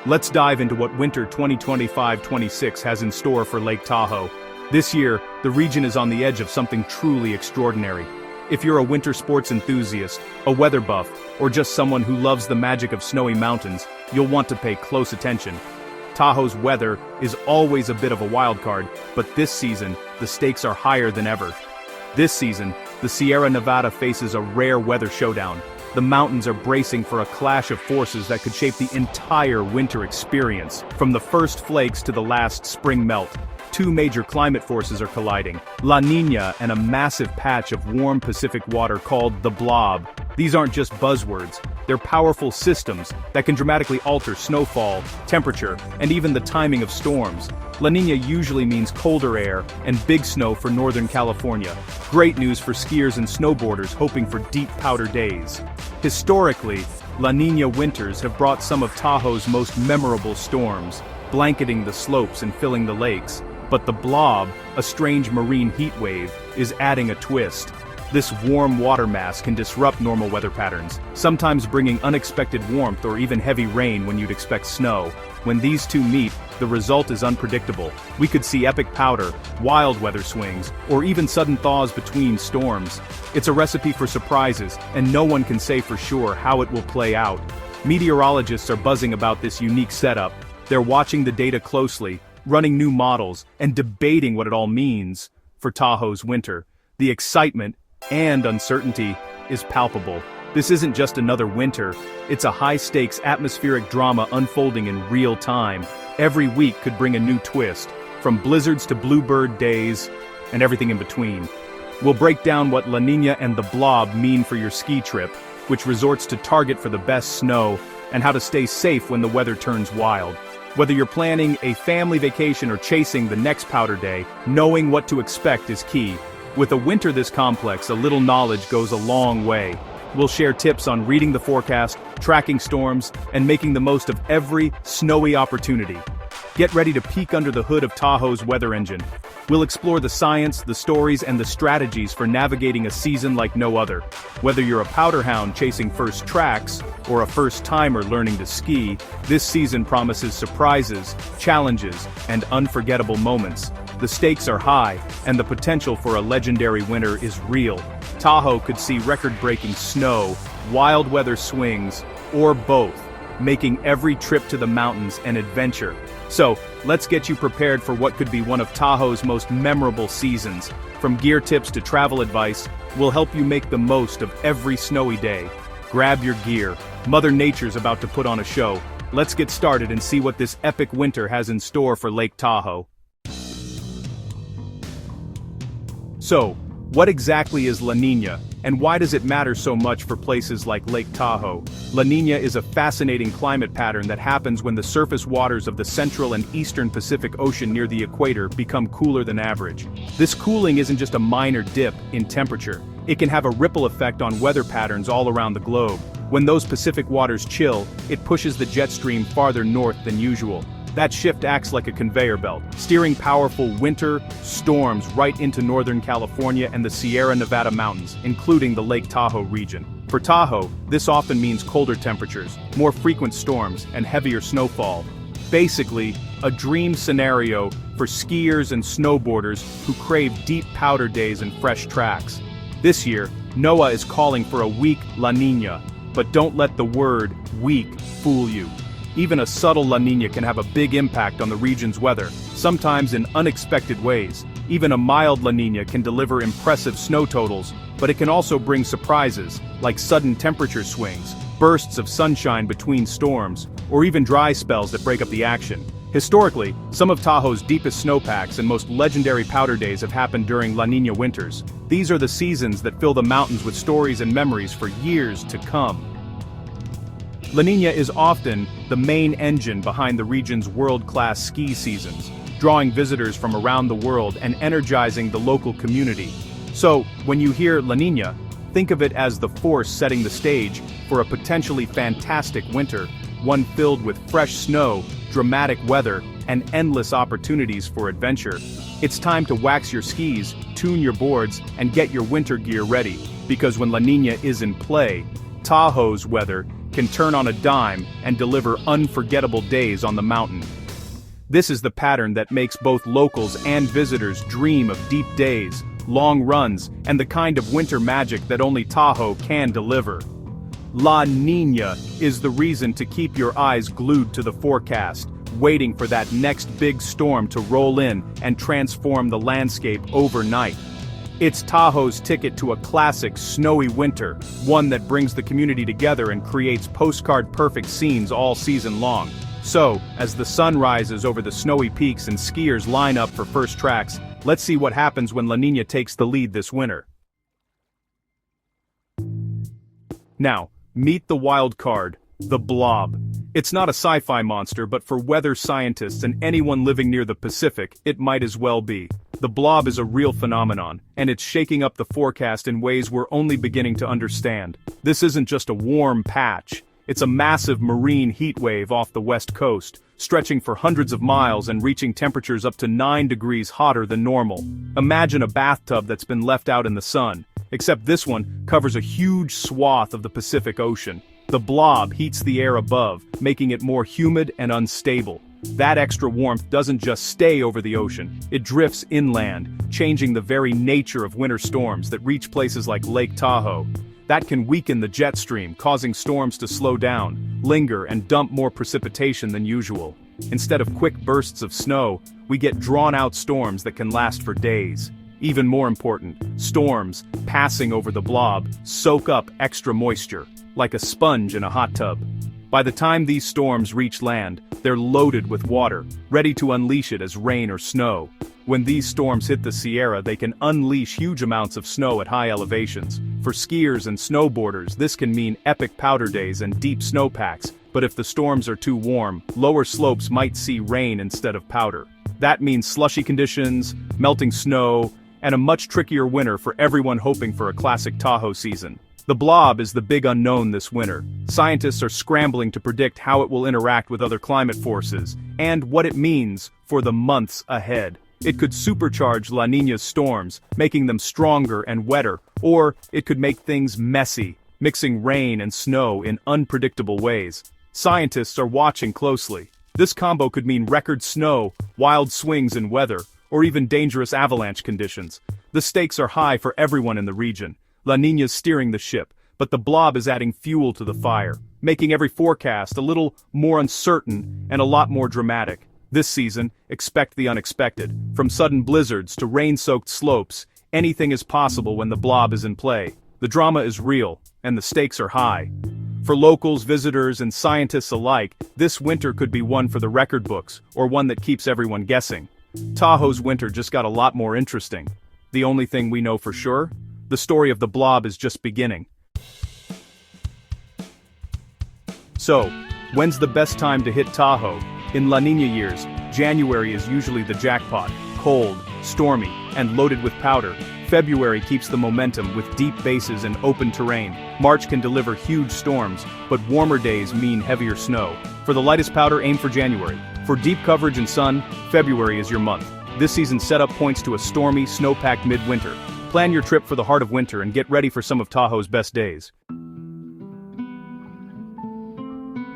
Let's dive into what winter 2025-26 has in store for Lake Tahoe. This year, the region is on the edge of something truly extraordinary. If you're a winter sports enthusiast, a weather buff, or just someone who loves the magic of snowy mountains, you'll want to pay close attention. Tahoe's weather is always a bit of a wild card, but this season, the stakes are higher than ever. This season, the Sierra Nevada faces a rare weather showdown. The mountains are bracing for a clash of forces that could shape the entire winter experience, from the first flakes to the last spring melt. Two major climate forces are colliding, La Niña and a massive patch of warm Pacific water called the Blob. These aren't just buzzwords, they're powerful systems that can dramatically alter snowfall, temperature, and even the timing of storms. La Niña usually means colder air and big snow for Northern California. Great news for skiers and snowboarders hoping for deep powder days. Historically, La Niña winters have brought some of Tahoe's most memorable storms, blanketing the slopes and filling the lakes. But the Blob, a strange marine heat wave, is adding a twist. This warm water mass can disrupt normal weather patterns, sometimes bringing unexpected warmth or even heavy rain when you'd expect snow. When these two meet, the result is unpredictable. We could see epic powder, wild weather swings, or even sudden thaws between storms. It's a recipe for surprises, and no one can say for sure how it will play out. Meteorologists are buzzing about this unique setup. They're watching the data closely, running new models, and debating what it all means for Tahoe's winter. The excitement and uncertainty is palpable. This isn't just another winter, it's a high-stakes atmospheric drama unfolding in real time. Every week could bring a new twist, from blizzards to bluebird days, and everything in between. We'll break down what La Niña and the Blob mean for your ski trip, which resorts to target for the best snow, and how to stay safe when the weather turns wild. Whether you're planning a family vacation or chasing the next powder day, knowing what to expect is key. With a winter this complex, a little knowledge goes a long way. We'll share tips on reading the forecast, tracking storms, and making the most of every snowy opportunity. Get ready to peek under the hood of Tahoe's weather engine. We'll explore the science, the stories, and the strategies for navigating a season like no other. Whether you're a powder hound chasing first tracks, or a first-timer learning to ski, this season promises surprises, challenges, and unforgettable moments. The stakes are high, and the potential for a legendary winter is real. Tahoe could see record-breaking snow, wild weather swings, or both, making every trip to the mountains an adventure. So, let's get you prepared for what could be one of Tahoe's most memorable seasons. From gear tips to travel advice, we'll help you make the most of every snowy day. Grab your gear. Mother Nature's about to put on a show. Let's get started and see what this epic winter has in store for Lake Tahoe. So, what exactly is La Niña, and why does it matter so much for places like Lake Tahoe? La Niña is a fascinating climate pattern that happens when the surface waters of the central and eastern Pacific Ocean near the equator become cooler than average. This cooling isn't just a minor dip in temperature. It can have a ripple effect on weather patterns all around the globe. When those Pacific waters chill, it pushes the jet stream farther north than usual. That shift acts like a conveyor belt, steering powerful winter storms right into Northern California and the Sierra Nevada mountains, including the Lake Tahoe region. For Tahoe, this often means colder temperatures, more frequent storms, and heavier snowfall. Basically, a dream scenario for skiers and snowboarders who crave deep powder days and fresh tracks. This year, NOAA is calling for a weak La Niña, but don't let the word weak fool you. Even a subtle La Niña can have a big impact on the region's weather, sometimes in unexpected ways. Even a mild La Niña can deliver impressive snow totals, but it can also bring surprises, like sudden temperature swings, bursts of sunshine between storms, or even dry spells that break up the action. Historically, some of Tahoe's deepest snowpacks and most legendary powder days have happened during La Niña winters. These are the seasons that fill the mountains with stories and memories for years to come. La Niña is often the main engine behind the region's world-class ski seasons, drawing visitors from around the world and energizing the local community. So, when you hear La Niña, think of it as the force setting the stage for a potentially fantastic winter, one filled with fresh snow, dramatic weather, and endless opportunities for adventure. It's time to wax your skis, tune your boards, and get your winter gear ready, because when La Niña is in play, Tahoe's weather can turn on a dime and deliver unforgettable days on the mountain. This is the pattern that makes both locals and visitors dream of deep days, long runs, and the kind of winter magic that only Tahoe can deliver. La Niña is the reason to keep your eyes glued to the forecast, waiting for that next big storm to roll in and transform the landscape overnight. It's Tahoe's ticket to a classic snowy winter, one that brings the community together and creates postcard-perfect scenes all season long. So, as the sun rises over the snowy peaks and skiers line up for first tracks, let's see what happens when La Niña takes the lead this winter. Now, meet the wild card, the Blob. It's not a sci-fi monster, but for weather scientists and anyone living near the Pacific, it might as well be. The Blob is a real phenomenon, and it's shaking up the forecast in ways we're only beginning to understand. This isn't just a warm patch. It's a massive marine heat wave off the west coast, stretching for hundreds of miles and reaching temperatures up to 9 degrees hotter than normal. Imagine a bathtub that's been left out in the sun, except this one covers a huge swath of the Pacific Ocean. The Blob heats the air above, making it more humid and unstable. That extra warmth doesn't just stay over the ocean, it drifts inland, changing the very nature of winter storms that reach places like Lake Tahoe. That can weaken the jet stream, causing storms to slow down, linger, and dump more precipitation than usual. Instead of quick bursts of snow, we get drawn-out storms that can last for days. Even more important, storms, passing over the Blob, soak up extra moisture, like a sponge in a hot tub. By the time these storms reach land, they're loaded with water, ready to unleash it as rain or snow. When these storms hit the Sierra, they can unleash huge amounts of snow at high elevations. For skiers and snowboarders, this can mean epic powder days and deep snowpacks, but if the storms are too warm, lower slopes might see rain instead of powder. That means slushy conditions, melting snow, and a much trickier winter for everyone hoping for a classic Tahoe season. The Blob is the big unknown this winter. Scientists are scrambling to predict how it will interact with other climate forces, and what it means for the months ahead. It could supercharge La Niña's storms, making them stronger and wetter, or it could make things messy, mixing rain and snow in unpredictable ways. Scientists are watching closely. This combo could mean record snow, wild swings in weather, or even dangerous avalanche conditions. The stakes are high for everyone in the region. La Niña's steering the ship, but the Blob is adding fuel to the fire, making every forecast a little more uncertain and a lot more dramatic. This season, expect the unexpected. From sudden blizzards to rain-soaked slopes, anything is possible when the Blob is in play. The drama is real, and the stakes are high. For locals, visitors, and scientists alike, this winter could be one for the record books, or one that keeps everyone guessing. Tahoe's winter just got a lot more interesting. The only thing we know for sure? The story of the Blob is just beginning. So, when's the best time to hit Tahoe? In La Niña years, January is usually the jackpot, cold, stormy, and loaded with powder. February keeps the momentum with deep bases and open terrain. March can deliver huge storms, but warmer days mean heavier snow. For the lightest powder, aim for January. For deep coverage and sun, February is your month. This season's setup points to a stormy, snow-packed midwinter. Plan your trip for the heart of winter and get ready for some of Tahoe's best days.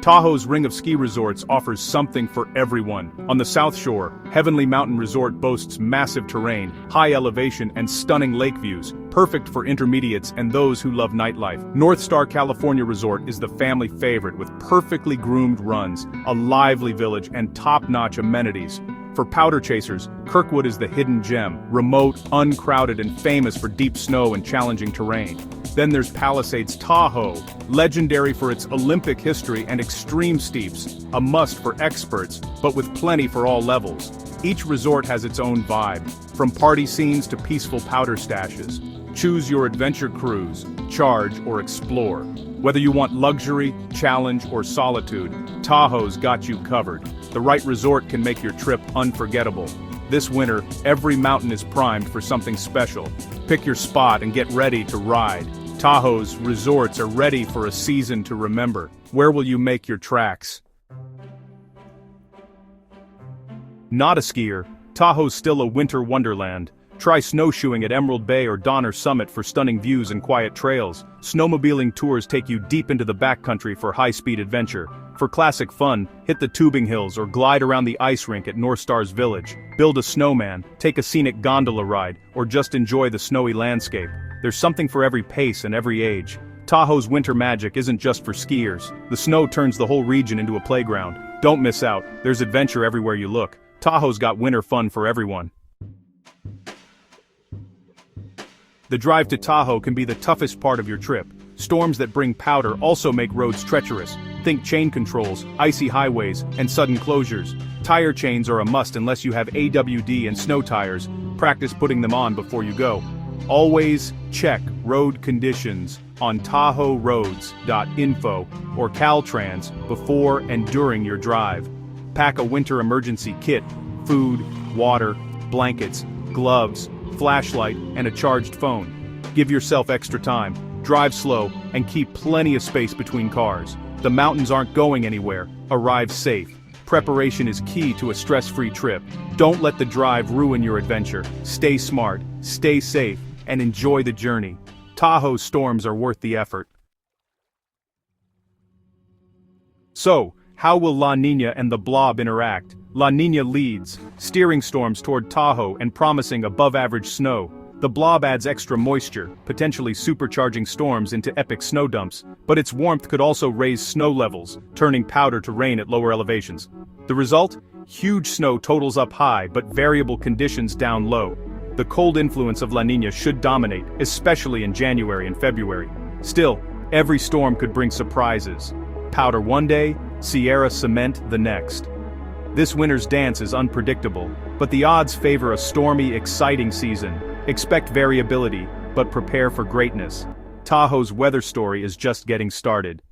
Tahoe's ring of ski resorts offers something for everyone. On the South Shore, Heavenly Mountain Resort boasts massive terrain, high elevation, and stunning lake views, perfect for intermediates and those who love nightlife. Northstar California Resort is the family favorite with perfectly groomed runs, a lively village, and top-notch amenities. For powder chasers, Kirkwood is the hidden gem, remote, uncrowded, and famous for deep snow and challenging terrain. Then there's Palisades Tahoe, legendary for its Olympic history and extreme steeps, a must for experts, but with plenty for all levels. Each resort has its own vibe, from party scenes to peaceful powder stashes. Choose your adventure cruise, charge, or explore. Whether you want luxury, challenge, or solitude, Tahoe's got you covered. The right resort can make your trip unforgettable. This winter, every mountain is primed for something special. Pick your spot and get ready to ride. Tahoe's resorts are ready for a season to remember. Where will you make your tracks? Not a skier, Tahoe's still a winter wonderland. Try snowshoeing at Emerald Bay or Donner Summit for stunning views and quiet trails. Snowmobiling tours take you deep into the backcountry for high-speed adventure. For classic fun, hit the tubing hills or glide around the ice rink at Northstar's village. Build a snowman, take a scenic gondola ride, or just enjoy the snowy landscape. There's something for every pace and every age. Tahoe's winter magic isn't just for skiers. The snow turns the whole region into a playground. Don't miss out, there's adventure everywhere you look. Tahoe's got winter fun for everyone. The drive to Tahoe can be the toughest part of your trip. Storms that bring powder also make roads treacherous. Think chain controls, icy highways, and sudden closures. Tire chains are a must unless you have AWD and snow tires. Practice putting them on before you go. Always check road conditions on TahoeRoads.info or Caltrans before and during your drive. Pack a winter emergency kit, food, water, blankets, gloves, flashlight, and a charged phone. Give yourself extra time, drive slow, and keep plenty of space between cars. The mountains aren't going anywhere. Arrive safe. Preparation is key to a stress-free trip. Don't let the drive ruin your adventure. Stay smart, stay safe, and enjoy the journey. Tahoe's storms are worth the effort. So, how will La Niña and the Blob interact? La Niña leads, steering storms toward Tahoe and promising above-average snow. The Blob adds extra moisture, potentially supercharging storms into epic snow dumps, but its warmth could also raise snow levels, turning powder to rain at lower elevations. The result? Huge snow totals up high but variable conditions down low. The cold influence of La Niña should dominate, especially in January and February. Still, every storm could bring surprises. Powder one day, Sierra cement the next. This winter's dance is unpredictable, but the odds favor a stormy, exciting season. Expect variability, but prepare for greatness. Tahoe's weather story is just getting started.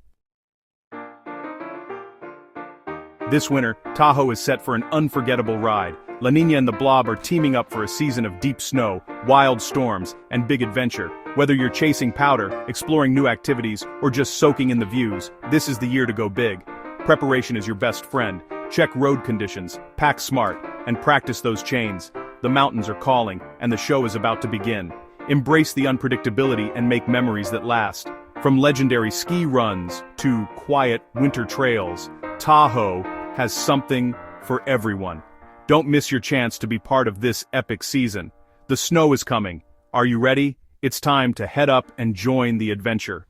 This winter, Tahoe is set for an unforgettable ride. La Niña and the Blob are teaming up for a season of deep snow, wild storms, and big adventure. Whether you're chasing powder, exploring new activities, or just soaking in the views, this is the year to go big. Preparation is your best friend. Check road conditions, pack smart, and practice those chains. The mountains are calling, and the show is about to begin. Embrace the unpredictability and make memories that last. From legendary ski runs to quiet winter trails, Tahoe has something for everyone. Don't miss your chance to be part of this epic season. The snow is coming. Are you ready? It's time to head up and join the adventure.